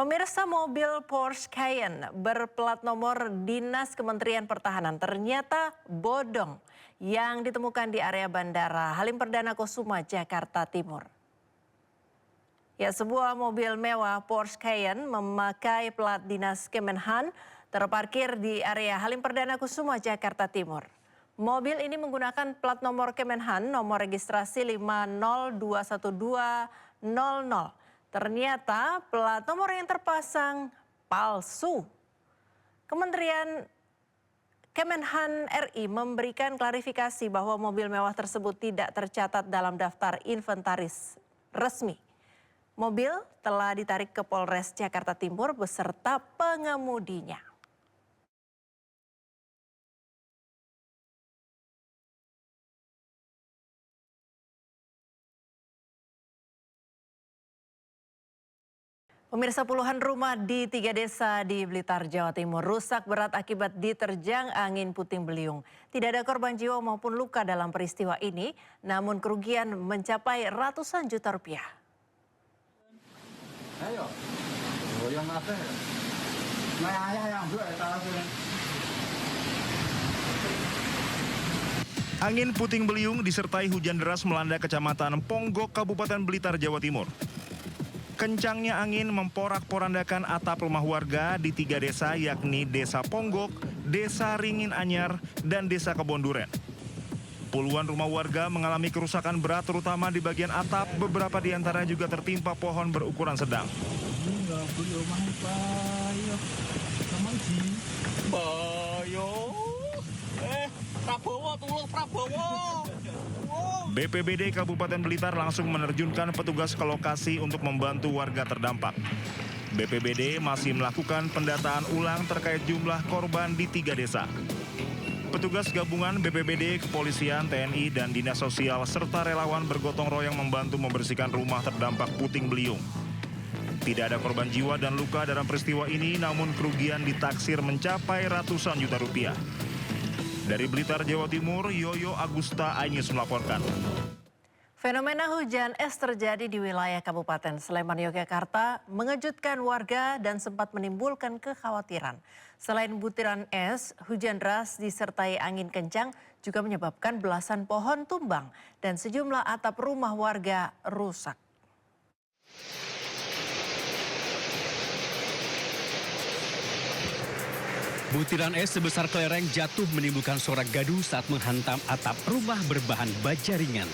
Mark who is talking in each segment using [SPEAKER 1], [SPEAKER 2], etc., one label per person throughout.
[SPEAKER 1] Pemirsa, mobil Porsche Cayenne berplat nomor Dinas Kementerian Pertahanan ternyata bodong yang ditemukan di area Bandara Halim Perdana Kusuma, Jakarta Timur. Ya, sebuah mobil mewah Porsche Cayenne memakai plat Dinas Kemenhan terparkir di area Halim Perdana Kusuma, Jakarta Timur. Mobil ini menggunakan plat nomor Kemenhan nomor registrasi 5021200. Ternyata plat nomor yang terpasang palsu. Kementerian Kemenhan RI memberikan klarifikasi bahwa mobil mewah tersebut tidak tercatat dalam daftar inventaris resmi. Mobil telah ditarik ke Polres Jakarta Timur beserta pengemudinya. Pemirsa, puluhan rumah di 3 desa di Blitar, Jawa Timur rusak berat akibat diterjang angin puting beliung. Tidak ada korban jiwa maupun luka dalam peristiwa ini, namun kerugian mencapai ratusan juta rupiah. Ayo,
[SPEAKER 2] angin puting beliung disertai hujan deras melanda Kecamatan Ponggok, Kabupaten Blitar, Jawa Timur. Kencangnya angin memporak-porandakan atap rumah warga di 3 desa, yakni Desa Ponggok, Desa Ringin Anyar, dan Desa Kebon Duren. Puluhan rumah warga mengalami kerusakan berat terutama di bagian atap, beberapa di antara juga tertimpa pohon berukuran sedang. BPBD Kabupaten Blitar langsung menerjunkan petugas ke lokasi untuk membantu warga terdampak. BPBD masih melakukan pendataan ulang terkait jumlah korban di 3 desa. Petugas gabungan BPBD, Kepolisian, TNI, dan Dinas Sosial serta relawan bergotong royong membantu membersihkan rumah terdampak puting beliung. Tidak ada korban jiwa dan luka dalam peristiwa ini, namun kerugian ditaksir mencapai ratusan juta rupiah. Dari Blitar, Jawa Timur, Yoyo Agusta Ainus melaporkan.
[SPEAKER 1] Fenomena hujan es terjadi di wilayah Kabupaten Sleman, Yogyakarta, mengejutkan warga dan sempat menimbulkan kekhawatiran. Selain butiran es, hujan deras disertai angin kencang juga menyebabkan belasan pohon tumbang dan sejumlah atap rumah warga rusak.
[SPEAKER 3] Butiran es sebesar kelereng jatuh menimbulkan suara gaduh saat menghantam atap rumah berbahan baja ringan.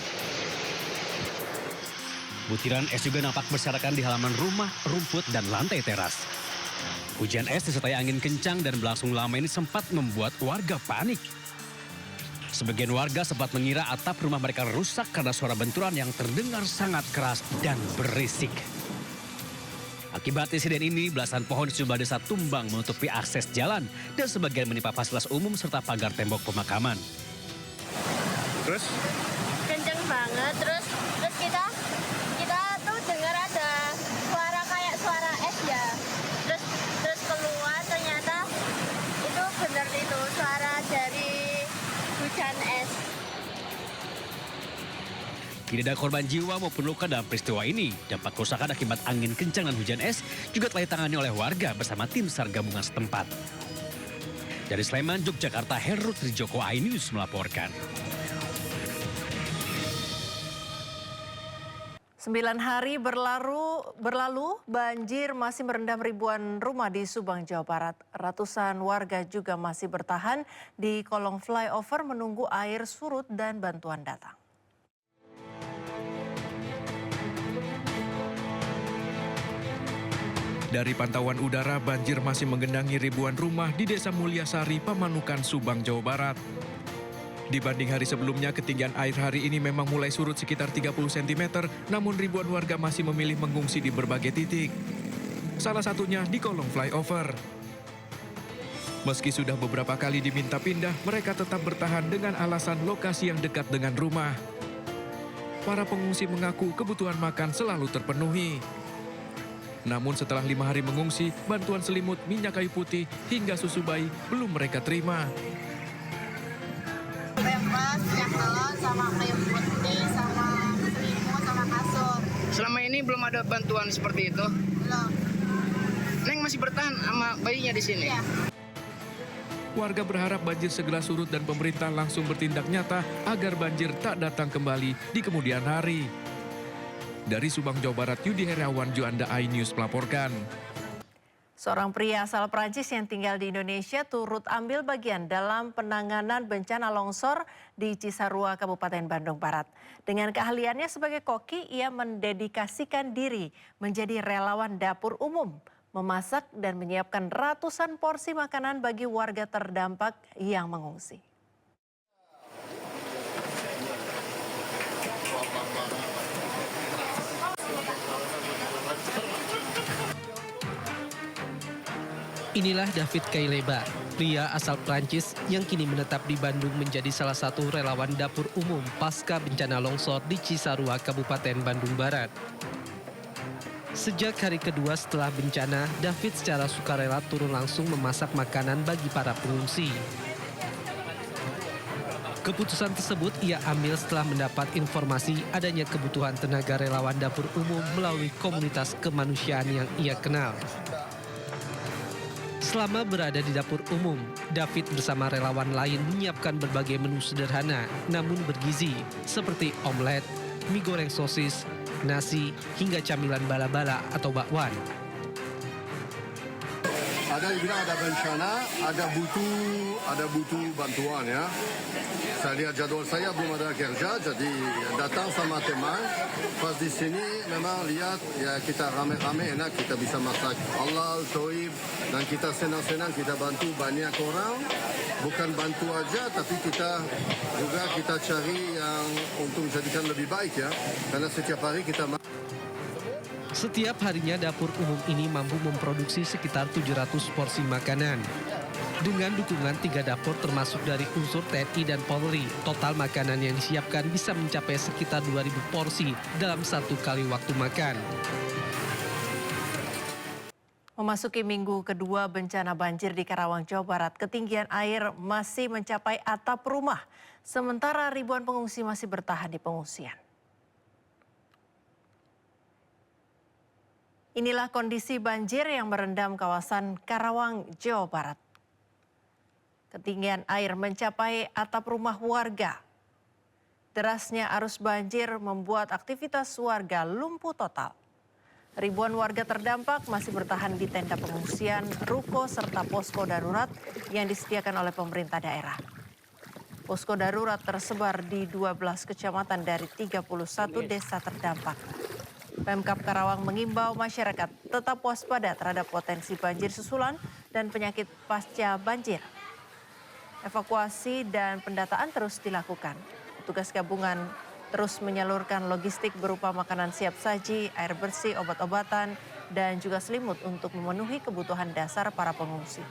[SPEAKER 3] Butiran es juga nampak berserakan di halaman rumah, rumput, dan lantai teras. Hujan es disertai angin kencang dan berlangsung lama ini sempat membuat warga panik. Sebagian warga sempat mengira atap rumah mereka rusak karena suara benturan yang terdengar sangat keras dan berisik. Akibat insiden ini, belasan pohon di sejumlah desa tumbang menutupi akses jalan dan sebagian menimpa fasilitas umum serta pagar tembok pemakaman.
[SPEAKER 4] Terus? Kenceng banget, terus kita tuh dengar ada suara kayak suara es ya. Terus keluar ternyata itu benar itu suara dari hujan es.
[SPEAKER 3] Tidak ada korban jiwa maupun luka dalam peristiwa ini. Dampak kerusakan akibat angin kencang dan hujan es juga telah ditangani oleh warga bersama tim SAR gabungan setempat. Dari Sleman, Yogyakarta, Heru Trijoko Ainus melaporkan.
[SPEAKER 1] 9 hari berlalu, banjir masih merendam ribuan rumah di Subang, Jawa Barat. Ratusan warga juga masih bertahan di kolong flyover menunggu air surut dan bantuan datang.
[SPEAKER 5] Dari pantauan udara, banjir masih menggenangi ribuan rumah di Desa Mulyasari, Pamanukan, Subang, Jawa Barat. Dibanding hari sebelumnya, ketinggian air hari ini memang mulai surut sekitar 30 cm, namun ribuan warga masih memilih mengungsi di berbagai titik. Salah satunya di kolong flyover. Meski sudah beberapa kali diminta pindah, mereka tetap bertahan dengan alasan lokasi yang dekat dengan rumah. Para pengungsi mengaku kebutuhan makan selalu terpenuhi. Namun setelah 5 hari mengungsi, bantuan selimut, minyak kayu putih, hingga susu bayi belum mereka terima.
[SPEAKER 4] Pempas, minyak telon, sama kayu putih, sama selimut, sama kasur.
[SPEAKER 6] Selama ini belum ada bantuan seperti itu?
[SPEAKER 4] Belum.
[SPEAKER 6] masih bertahan sama bayinya di sini.
[SPEAKER 4] Iya.
[SPEAKER 5] Warga berharap banjir segera surut dan pemerintah langsung bertindak nyata agar banjir tak datang kembali di kemudian hari. Dari Subang, Jawa Barat, Yudi Heriawan, Juanda iNews melaporkan.
[SPEAKER 1] Seorang pria asal Prancis yang tinggal di Indonesia turut ambil bagian dalam penanganan bencana longsor di Cisarua, Kabupaten Bandung Barat. Dengan keahliannya sebagai koki, ia mendedikasikan diri menjadi relawan dapur umum, memasak dan menyiapkan ratusan porsi makanan bagi warga terdampak yang mengungsi.
[SPEAKER 7] Inilah David Kaileba, pria asal Prancis yang kini menetap di Bandung menjadi salah satu relawan dapur umum pasca bencana longsor di Cisarua, Kabupaten Bandung Barat. Sejak hari kedua setelah bencana, David secara sukarela turun langsung memasak makanan bagi para pengungsi. Keputusan tersebut ia ambil setelah mendapat informasi adanya kebutuhan tenaga relawan dapur umum melalui komunitas kemanusiaan yang ia kenal. Selama berada di dapur umum, David bersama relawan lain menyiapkan berbagai menu sederhana namun bergizi seperti omelet, mie goreng sosis, nasi, hingga camilan bala-bala atau bakwan.
[SPEAKER 8] Ada dibilang ada bencana, ada butuh bantuan ya. Saya lihat jadwal saya belum ada kerja, jadi datang sama teman. Pas di sini memang lihat ya kita rame-rame enak, kita bisa masak halal, toib, dan kita senang-senang kita bantu banyak orang. Bukan bantu aja, tapi kita cari yang untuk menjadikan lebih baik ya. Karena setiap hari kita
[SPEAKER 7] Setiap harinya dapur umum ini mampu memproduksi sekitar 700 porsi makanan. Dengan dukungan 3 dapur termasuk dari unsur TNI dan Polri, total makanan yang disiapkan bisa mencapai sekitar 2.000 porsi dalam satu kali waktu makan.
[SPEAKER 1] Memasuki minggu kedua bencana banjir di Karawang, Jawa Barat, ketinggian air masih mencapai atap rumah, sementara ribuan pengungsi masih bertahan di pengungsian. Inilah kondisi banjir yang merendam kawasan Karawang, Jawa Barat. Ketinggian air mencapai atap rumah warga. Derasnya arus banjir membuat aktivitas warga lumpuh total. Ribuan warga terdampak masih bertahan di tenda pengungsian, ruko, serta posko darurat yang disediakan oleh pemerintah daerah. Posko darurat tersebar di 12 kecamatan dari 31 desa terdampak. Pemkab Karawang mengimbau masyarakat tetap waspada terhadap potensi banjir susulan dan penyakit pasca banjir. Evakuasi dan pendataan terus dilakukan. Petugas gabungan terus menyalurkan logistik berupa makanan siap saji, air bersih, obat-obatan, dan juga selimut untuk memenuhi kebutuhan dasar para pengungsi.